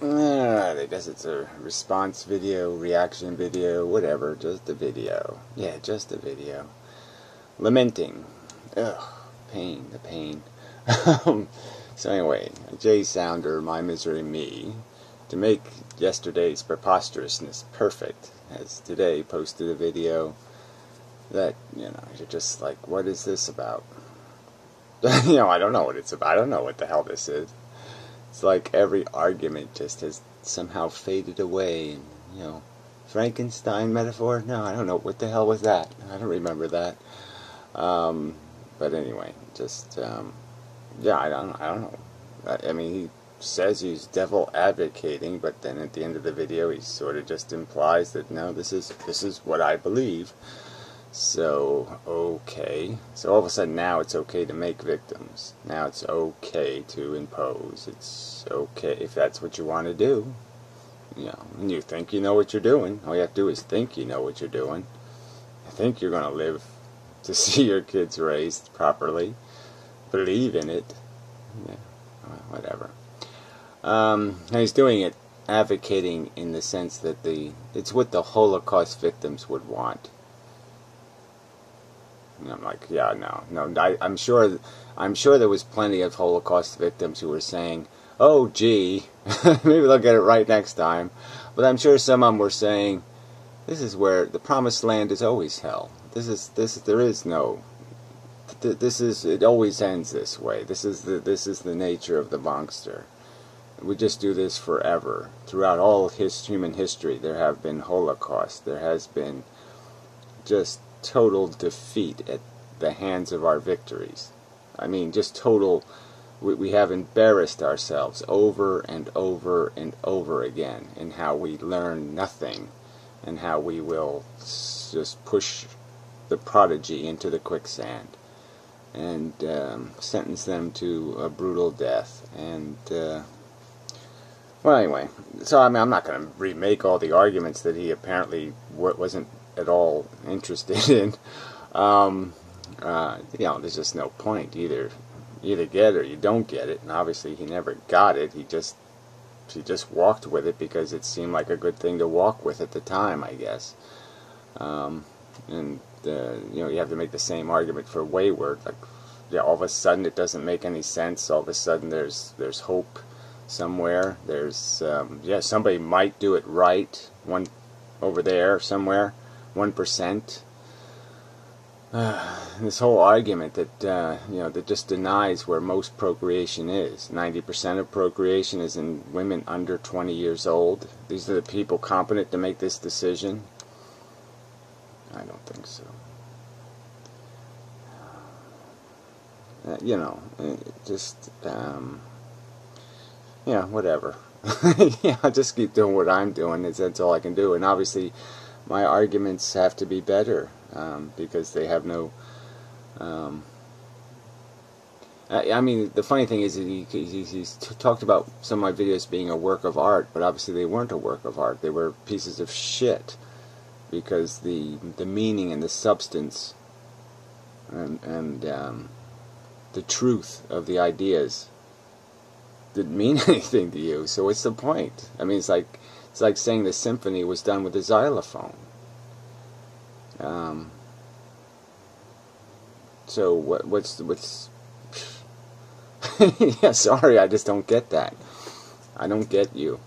I guess it's a response video, reaction video, whatever, just a video. Yeah, just a video. Lamenting. Ugh, pain, the pain. So anyway, Jay Sounder, My Misery Me, to make yesterday's preposterousness perfect, has today posted a video that, you're just like, what is this about? I don't know what it's about. I don't know what the hell this is. It's like every argument just has somehow faded away. And, Frankenstein metaphor? No, I don't know. What the hell was that? I don't remember that. But anyway, just, yeah, I don't know. I mean, he says he's devil advocating, but then at the end of the video, he sort of just implies that, no, this is what I believe. So, okay. So all of a sudden now it's okay to make victims. Now it's okay to impose. It's okay if that's what you want to do. And you think you know what you're doing. All you have to do is think you know what you're doing. You think you're going to live to see your kids raised properly. Believe in it. Yeah, whatever. And he's doing it, advocating in the sense that it's what the Holocaust victims would want. And I'm like, yeah, no. I'm sure there was plenty of Holocaust victims who were saying, oh, gee, maybe they'll get it right next time. But I'm sure some of them were saying, this is where the promised land is always hell. It always ends this way. This is the nature of the monster. We just do this forever. Throughout all human history, there have been Holocausts. There has been just total defeat at the hands of our victories. I mean, just total. We have embarrassed ourselves over and over and over again in how we learn nothing and how we will just push the prodigy into the quicksand and sentence them to a brutal death. And well, anyway, so I mean, I'm not going to remake all the arguments that he apparently wasn't at all interested in. There's just no point. Either get it or you don't get it. And obviously he never got it. He just walked with it because it seemed like a good thing to walk with at the time, I guess. You have to make the same argument for Wayward. Like, all of a sudden it doesn't make any sense. All of a sudden there's hope somewhere. There's somebody might do it right. One over there somewhere. 1%. This whole argument that that just denies where most procreation is. 90% of procreation is in women under 20 years old. These are the people competent to make this decision? I don't think so. Whatever. I'll just keep doing what I'm doing. That's all I can do. And obviously, my arguments have to be better because they have no. I mean, the funny thing is that he's talked about some of my videos being a work of art, but obviously they weren't a work of art. They were pieces of shit because the meaning and the substance and the truth of the ideas didn't mean anything to you. So what's the point? I mean, it's like saying the symphony was done with a xylophone. So what's yeah, sorry, I just don't get that. I don't get you.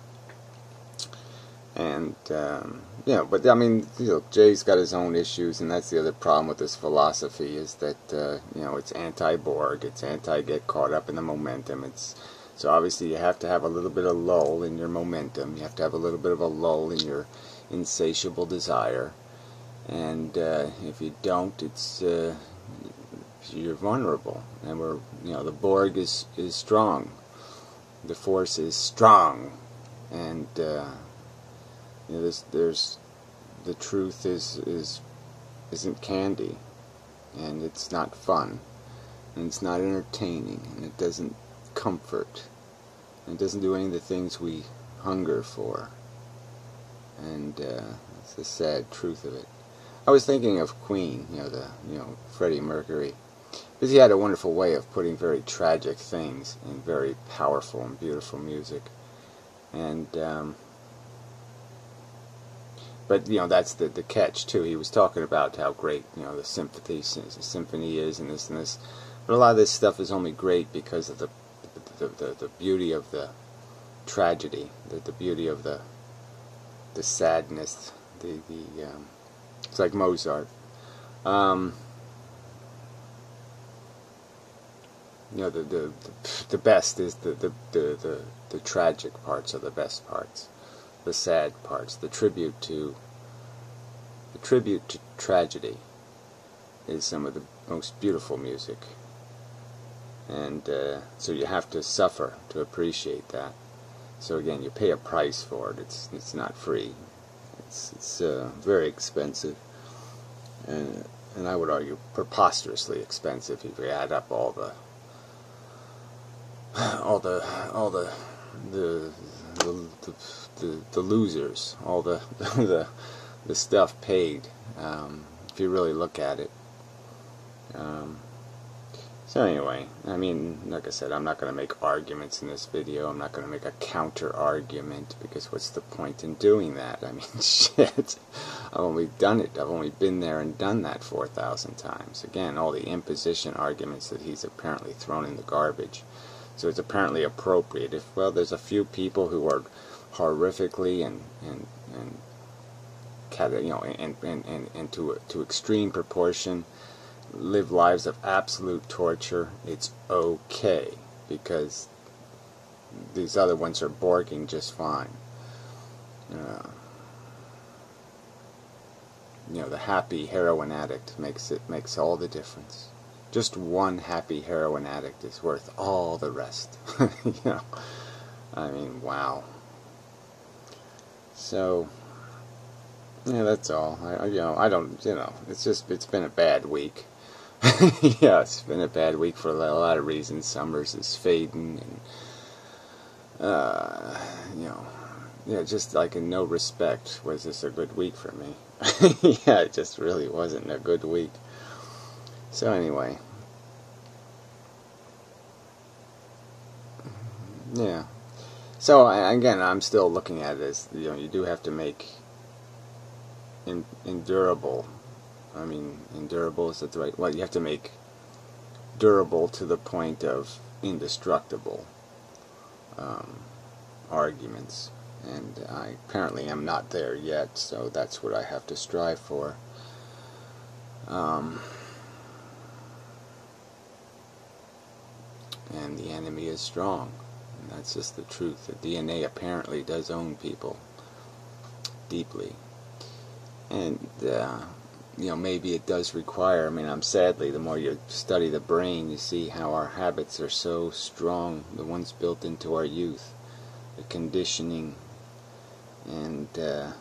And but I mean, Jay's got his own issues, and that's the other problem with this philosophy is that it's anti-Borg, it's anti-get caught up in the momentum. So obviously you have to have a little bit of lull in your momentum. You have to have a little bit of a lull in your insatiable desire. And if you don't, you're vulnerable. And the Borg is strong. The Force is strong. And there's the truth isn't candy, and it's not fun, and it's not entertaining, and it doesn't comfort, and it doesn't do any of the things we hunger for. And that's the sad truth of it. I was thinking of Queen, Freddie Mercury, because he had a wonderful way of putting very tragic things in very powerful and beautiful music. And but that's the catch too. He was talking about how great the symphony is, and this, but a lot of this stuff is only great because of the beauty of the tragedy, the beauty of the sadness, it's like Mozart. The best is the tragic parts are the best parts. The sad parts, the tribute to tragedy is some of the most beautiful music. And so you have to suffer to appreciate that. So again, you pay a price for it. It's not free. It's very expensive, and I would argue preposterously expensive if you add up all the losers, all the stuff paid, if you really look at it. So anyway, I mean, like I said, I'm not going to make arguments in this video. I'm not going to make a counter argument, because what's the point in doing that? I mean, shit. I've only done it. I've only been there and done that 4,000 times. Again, all the imposition arguments that he's apparently thrown in the garbage. So it's apparently appropriate. If, well, there's a few people who are horrifically and to extreme proportion live lives of absolute torture, it's okay, because these other ones are borging just fine. The happy heroin addict makes all the difference. Just one happy heroin addict is worth all the rest. I mean, wow. So, that's all. I don't, it's been a bad week. Yeah, it's been a bad week for a lot of reasons. Summers is fading, and just like in no respect was this a good week for me. Yeah, it just really wasn't a good week. So anyway, yeah. So again, I'm still looking at it as you do have to make endurable. I mean, endurable, is that the right? Well, you have to make durable to the point of indestructible arguments, and I apparently am not there yet. So that's what I have to strive for. And the enemy is strong, and that's just the truth. The DNA apparently does own people deeply, and maybe it does require, sadly, the more you study the brain, you see how our habits are so strong, the ones built into our youth, the conditioning, and that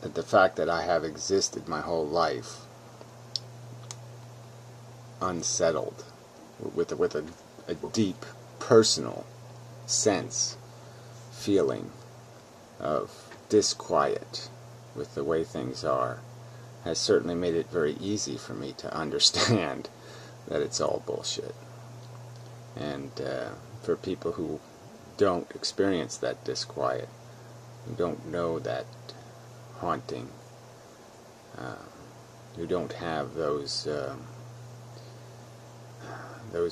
the fact that I have existed my whole life unsettled, with a deep personal feeling of disquiet with the way things are, has certainly made it very easy for me to understand that it's all bullshit. And for people who don't experience that disquiet, who don't know that haunting, who don't have those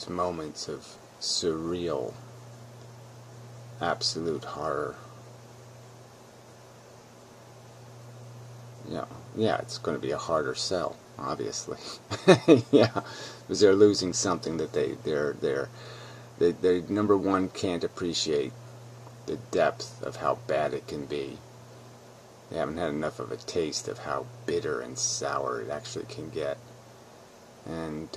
moments of surreal, absolute horror, yeah, it's going to be a harder sell, obviously. Yeah, because they're losing something that they number one, can't appreciate the depth of how bad it can be. They haven't had enough of a taste of how bitter and sour it actually can get. And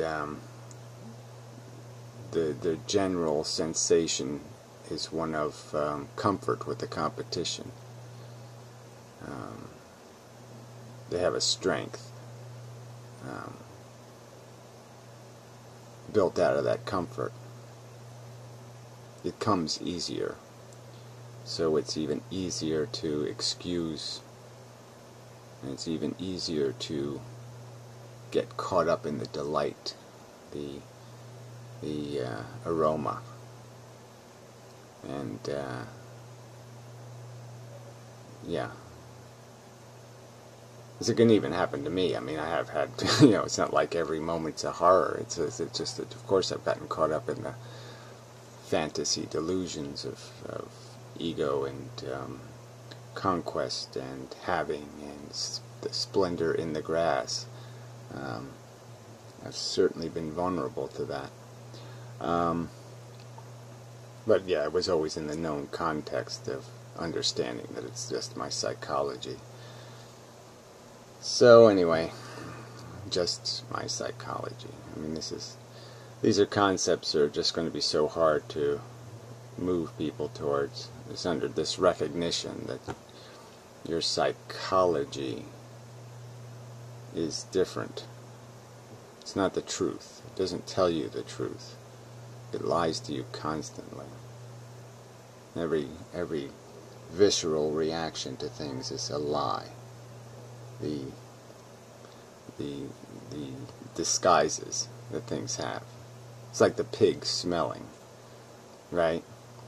the general sensation is one of comfort with the competition. They have a strength built out of that comfort. It comes easier, so it's even easier to excuse, and it's even easier to get caught up in the delight, the aroma, And yeah, this can even happen to me. I mean, I have had, it's not like every moment's a horror. It's just that, of course, I've gotten caught up in the fantasy delusions of ego and conquest and having and the splendor in the grass. I've certainly been vulnerable to that. But yeah, it was always in the known context of understanding that it's just my psychology. So anyway, just my psychology. I mean, these are concepts that are just going to be so hard to move people towards. It's under this recognition that your psychology is different. It's not the truth. It doesn't tell you the truth. It lies to you constantly. Every visceral reaction to things is a lie. The disguises that things have. It's like the pig smelling, right?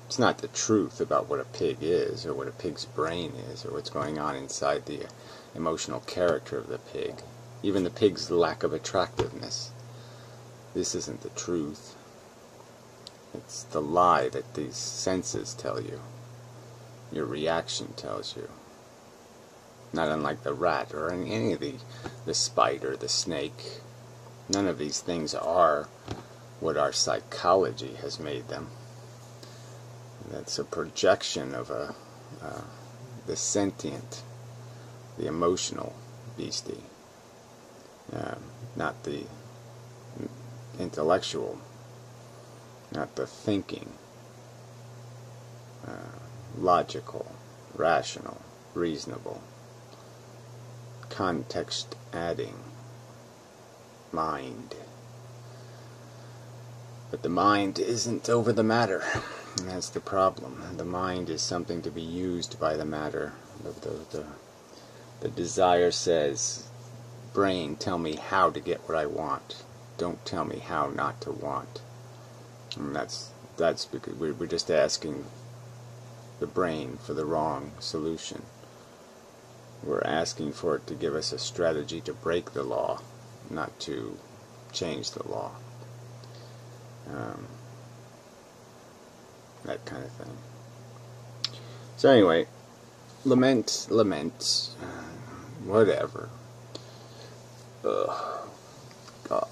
It's not the truth about what a pig is, or what a pig's brain is, or what's going on inside the emotional character of the pig. Even the pig's lack of attractiveness. This isn't the truth. It's the lie that these senses tell you. Your reaction tells you. Not unlike the rat or any of the spider, the snake. None of these things are what our psychology has made them. That's a projection of the sentient, the emotional beastie, not the intellectual, not the thinking, logical, rational, reasonable, context adding mind. But the mind isn't over the matter, and that's the problem. The mind is something to be used by the matter. The desire says, brain, tell me how to get what I want. Don't tell me how not to want. And that's because we're just asking the brain for the wrong solution. We're asking for it to give us a strategy to break the law, not to change the law. That kind of thing. So anyway, lament, whatever. Ugh, God.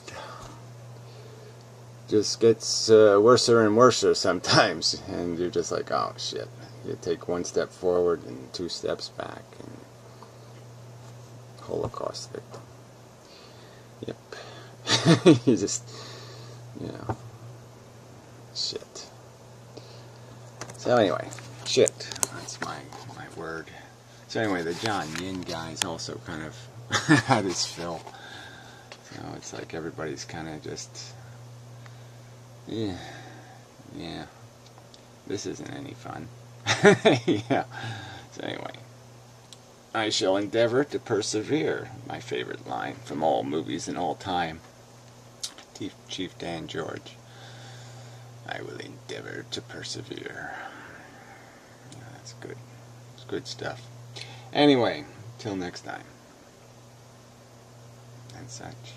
Just gets worser and worser sometimes, and you're just like, oh shit. You take one step forward and 2 steps back, and Holocaust victim. Yep. You just, shit. So anyway, shit. That's my word. So anyway, the John Yin guy's also kind of had his fill. So it's like everybody's kind of just, yeah. This isn't any fun. Yeah. So anyway, I shall endeavor to persevere. My favorite line from all movies in all time. Chief Dan George. I will endeavor to persevere. Yeah, that's good. It's good stuff. Anyway, till next time. And such.